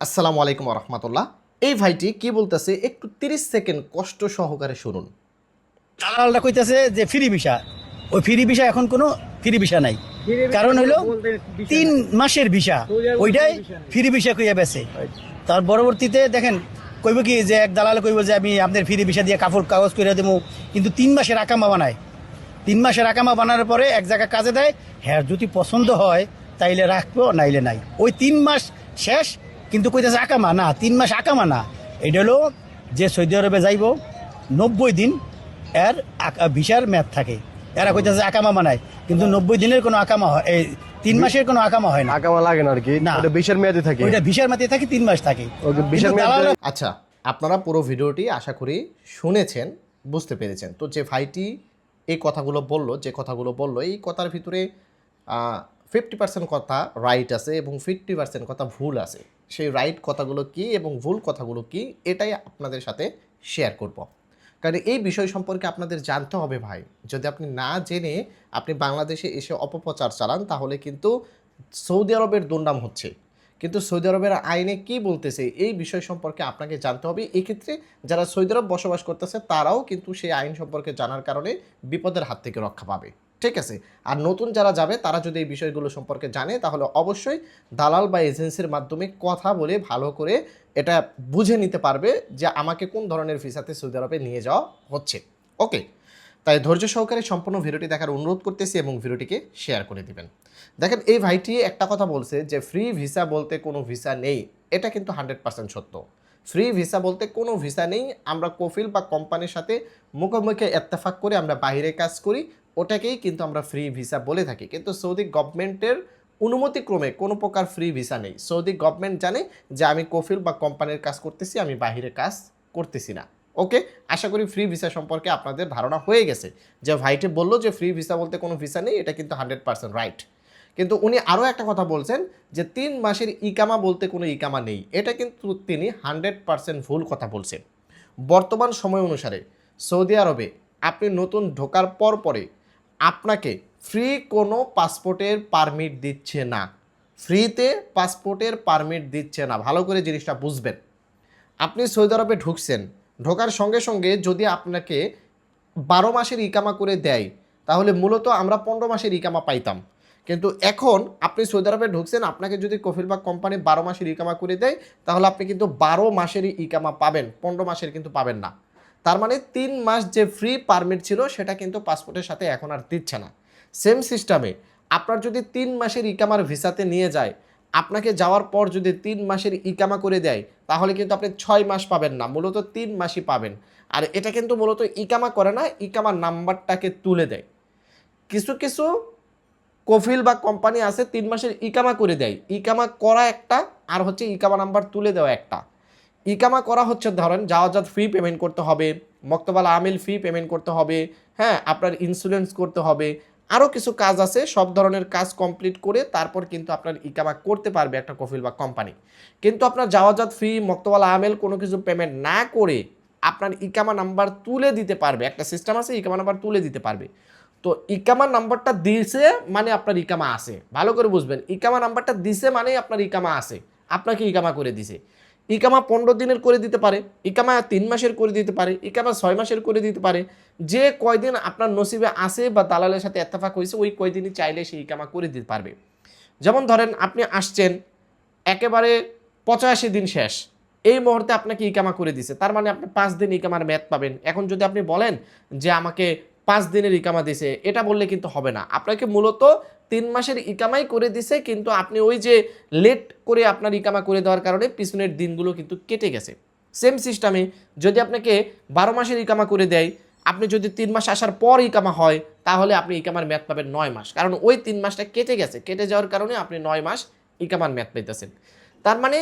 আসসালামু আলাইকুম রহমতুল্লাহ। এই ভাইটি কি বলতেছে একটু 30 সেকেন্ড কষ্ট সহকারে শুনুন। দালালরা কইতেছে যে ফ্রি ভিসা, ওই ফ্রি ভিসা এখন কোনো ফ্রি ভিসা নাই। কারণ হইলো 3 মাসের ভিসা, ওইটাই ফ্রি ভিসা কইয়া বেছে। তার পরবর্তীতে দেখেন কইব কি যে এক দালাল কইব যে আমি আপনাদের ফ্রি ভিসা দিয়ে কাগজ করে দেবো, কিন্তু 3 মাসের আকামা বানায়। 3 মাসের আকামা বানানোর পরে এক জায়গায় কাজে দেয়, হ্যাঁ যদি পছন্দ হয় তাইলে রাখবো, নাইলে নাই। ওই 3 মাস শেষ, কিন্তু কইতেছে আকামা না, 3 মাস আকামা না। এটা হলো যে সৌদি আরবে যাইব 90 দিন এর ভিসার মেয়াদ থাকে। এরা কইতেছে আকামা বানায়, কিন্তু 90 দিনের কোনো আকামা হয়, এই 3 মাসের কোনো আকামা হয় না। আকামা লাগে না আর কি, না। ওটা ভিসার মেয়াদে থাকে। ওইটা ভিসার মেয়াদে থাকে, 3 মাস থাকে। ওকে, ভিসার কিন্তু মেয়াদে দালালরা আচ্ছা, আপনারা পুরো ভিডিওটি আশা করি শুনেছেন, বুঝতে পেরেছেন। তো যে ভাইটি এই কথাগুলো বলল এই কথার ভিতরে 50% কথা রাইট আছে এবং 50% কথা ভুল আছে। সেই রাইট কথাগুলো কি এবং ভুল কথাগুলো কি, এটাই আপনাদের সাথে শেয়ার করব। কারণ এই বিষয় সম্পর্কে আপনাদের জানতে হবে ভাই। যদি আপনি না জেনে আপনি বাংলাদেশে এসে অপপ্রচার চালান, তাহলে কিন্তু সৌদি আরবের দুর্নাম হচ্ছে। কিন্তু সৌদি আরবের আইনে কি বলতেছে এই বিষয় সম্পর্কে আপনাকে জানতে হবে। এক্ষেত্রে যারা সৌদি আরব বসবাস করতেছে তারাও কিন্তু সেই আইন সম্পর্কে জানার কারণে বিপদের হাত থেকে রক্ষা পাবে, ঠিক আছে। আর নতুন যারা যাবে তারা যদি এই বিষয়গুলো সম্পর্কে জানে, তাহলে অবশ্যই দালাল বা এজেন্সির মাধ্যমে কথা বলে ভালো করে এটা বুঝে নিতে পারবে যে আমাকে কোন ধরনের ভিসাতে সৌদি আরবে নিয়ে যাওয়া হচ্ছে। ওকে, তাই ধৈর্য সহকারে সম্পূর্ণ ভিডিওটি দেখার অনুরোধ করতেছি এবং ভিডিওটিকে শেয়ার করে দিবেন। দেখেন, এই ভাইটি একটা কথা বলছে যে ফ্রি ভিসা বলতে কোনো ভিসা নেই। এটা কিন্তু 100% সত্য। ফ্রি ভিসা বলতে কোনো ভিসা নেই। আমরা কফিল বা কোম্পানির সাথে মুখোমুখি ইত্তেফাক করে আমরা বাইরে কাজ করি, ওটাকেই কিন্তু আমরা ফ্রি ভিসা বলে থাকি। কিন্তু সৌদি গভর্নমেন্টের অনুমতিক্রমে কোনো প্রকার ফ্রি ভিসা নেই। সৌদি গভর্নমেন্ট জানে যে আমি কফিল বা কোম্পানির কাজ করতেছি, আমি বাইরে কাজ করতেছি না। ওকে, আশা করি ফ্রি ভিসা সম্পর্কে আপনাদের ধারণা হয়ে গেছে। যে ভাইটি বললো যে ফ্রি ভিসা বলতে কোনো ভিসা নেই, এটা কিন্তু 100% রাইট। কিন্তু উনি আরও একটা কথা বলছেন যে 3 মাসের ইকামা বলতে কোনো ইকামা নেই। এটা কিন্তু তিনি 100% ভুল কথা বলছেন। বর্তমান সময় অনুসারে সৌদি আরবে আপনি নতুন ঢোকার পরে আপনাকে ফ্রি কোনো পাসপোর্টের পারমিট দিচ্ছে না। ফ্রিতে পাসপোর্টের পারমিট দিচ্ছে না, ভালো করে জিনিসটা বুঝবেন। আপনি সৌদি আরবে ঢুকছেন, ঢোকার সঙ্গে সঙ্গে যদি আপনাকে 12 মাসের ইকামা করে দেয়, তাহলে মূলত আমরা 15 মাসের ইকামা পাইতাম। কিন্তু এখন আপনি সৌদি আরবে ঢুকছেন, আপনাকে যদি কফিল বা কোম্পানি 12 মাসের ইকামা করে দেয়, তাহলে আপনি কিন্তু 12 মাসেরই ইকামা পাবেন, 15 মাসের কিন্তু পাবেন না। তার মানে 3 মাস যে ফ্রি পারমিট ছিল সেটা কিন্তু পাসপোর্টের সাথে এখন আর দিচ্ছে না। সেম সিস্টেমে আপনার যদি 3 মাসের ইকামার ভিসাতে নিয়ে যায়, আপনাকে যাওয়ার পর যদি 3 মাসের ইকামা করে দেয়, তাহলে কিন্তু আপনি 6 মাস পাবেন না, মূলত 3 মাসই পাবেন। আর এটা কিন্তু মূলত ইকামা করে না, ইকামার নাম্বারটাকে তুলে দেয়। কিছু কিছু কফিল বা কোম্পানি আছে 3 মাসের ইকামা করে দেয়। ইকামা করা একটা, আর হচ্ছে ইকামা নাম্বার তুলে দেওয়া একটা। ইকামা করা হচ্ছে ধরেন যাওয়াজাত ফি পেমেন্ট করতে হবে, মক্তবাল আমিল ফি পেমেন্ট করতে হবে, হ্যাঁ আপনার ইন্স্যুরেন্স করতে হবে, আরও কিছু কাজ আছে। সব ধরনের কাজ কমপ্লিট করে তারপর কিন্তু আপনার ইকামা করতে পারবে একটা কফিল বা কোম্পানি। কিন্তু আপনার যাওয়াজাত ফি, মক্তবাল আমেল কোনো কিছু পেমেন্ট না করে আপনার ইকামা নাম্বার তুলে দিতে পারবে। একটা সিস্টেম আছে, ইকামা নাম্বার তুলে দিতে পারবে। তো ইকামা নাম্বারটা দিয়েছে মানে আপনার ইকামা আছে, ভালো করে বুঝবেন। ইকামা নাম্বারটা দিছে মানে আপনার ইকামা আছে, আপনাকে ইকামা করে দিছে। ইকামা 15 দিনের করে দিতে পারে, ইকামা 3 মাসের করে দিতে পারে, ইকামা 6 মাসের করে দিতে পারে। যে কয়দিন আপনার নসিবে আসে বা দালালের সাথে ইত্তেফাক হয়েছে, ওই কয়দিনই চাইলে সেই ইকামা করে দিতে পারবে। যেমন ধরেন আপনি আসছেন, একেবারে 85 দিন শেষ, এই মুহূর্তে আপনাকে ইকামা করে দিছে, তার মানে আপনি 5 দিন ইকামার মেয়াদ পাবেন। এখন যদি আপনি বলেন যে আমাকে 5 দিনের ইকামা দিছে, এটা বললে কিন্তু হবে না। আপনাকে মূলত 3 মাসের ইকামাই করে দিছে, কিন্তু আপনি ওই যে লেট করে আপনার ইকামা করে দেওয়ার কারণে পিছনের দিনগুলো কিন্তু কেটে গেছে। সেম সিস্টেমে যদি আপনাকে 12 মাসের ইকামা করে দেয়, আপনি যদি 3 মাস আসার পর ইকামা হয়, তাহলে আপনি ইকামার মেয়াদ পাবেন 9 মাস। কারণ ওই 3 মাসটা কেটে গেছে, কেটে যাওয়ার কারণে আপনি 9 মাস ইকামার মেয়াদ পাইতেছেন। তার মানে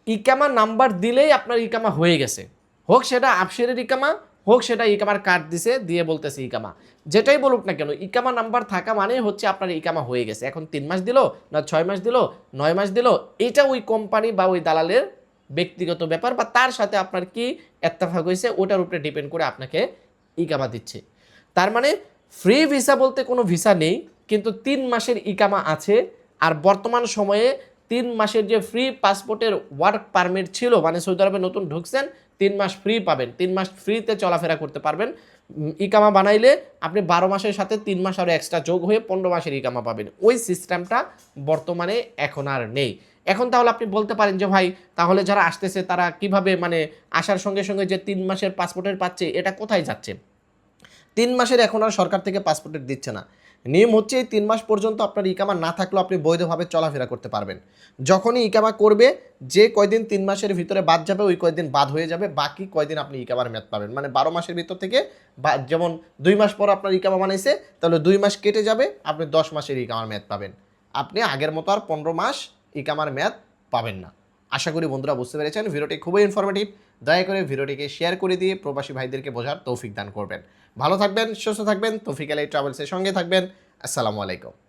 ইকামা নাম্বার দিলেই আপনার ইকামা হয়ে গেছে। হোক সেটা আফসেরের ইকামা, হোক সেটা ইকামার কার্ড দিছে দিয়ে বলতেছে ইকামা, যেটাই বলুক না কেন, ইকামা নাম্বার থাকা মানে হচ্ছে আপনার ইকামা হয়ে গেছে। এখন 3 মাস দিল না 6 মাস দিল, 9 মাস দিল, এটা ওই কোম্পানি বা ওই দালালের ব্যক্তিগত ব্যাপার, বা তার সাথে আপনার কি ইত্তেফাক হয়েছে ওটার উপরে ডিপেন্ড করে আপনাকে ইকামা দিচ্ছে। তার মানে ফ্রি ভিসা বলতে কোনো ভিসা নেই, কিন্তু 3 মাসের ইকামা আছে। আর বর্তমান সময়ে 3 মাসের যে ফ্রি পাসপোর্টের ওয়ার্ক পারমিট ছিল, মানে সৌদি আরবে নতুন ঢুকছেন 3 মাস ফ্রি পাবেন, 3 মাস ফ্রিতে চলাফেরা করতে পারবেন। ইকামা বানাইলে আপনি 12 মাসের সাথে 3 মাস আরও এক্সট্রা যোগ হয়ে 15 মাসের ইকামা পাবেন। ওই সিস্টেমটা বর্তমানে এখন আর নেই। এখন তাহলে আপনি বলতে পারেন যে ভাই তাহলে যারা আসতেছে তারা কিভাবে মানে আসার সঙ্গে সঙ্গে যে 3 মাসের পাসপোর্টের পাচ্ছে এটা কোথায় যাচ্ছে? 3 মাসের এখন আর সরকার থেকে পাসপোর্টের দিচ্ছে না। নিয়ম হচ্ছে এই 3 মাস পর্যন্ত আপনার ইকামা না থাকলেও আপনি বৈধভাবে চলাফেরা করতে পারবেন। যখনই ইকামা করবে, যে কয়দিন 3 মাসের ভিতরে বাদ যাবে ওই কয়দিন বাদ হয়ে যাবে, বাকি কয়দিন আপনি ইকামার মেয়াদ পাবেন। মানে 12 মাসের ভিতর থেকে যেমন 2 মাস পর আপনার ইকামা বানাইছে, তাহলে 2 মাস কেটে যাবে, আপনি 10 মাসের ইকামার মেয়াদ পাবেন। আপনি আগের মতো আর 15 মাস ইকামার মেয়াদ পাবেন না। আশা করি বন্ধুরা বুঝতে পেরেছেন। ভিডিওটি খুবই ইনফরমেটিভ। দয়া করে ভিডিওটিকে শেয়ার করে দিয়ে প্রবাসী ভাইদেরকে বোঝার তৌফিক দান করবেন। ভালো থাকবেন, সুস্থ থাকবেন, তৌফিক আলী ট্রাভেলসের সঙ্গে থাকবেন। আসসালামু আলাইকুম।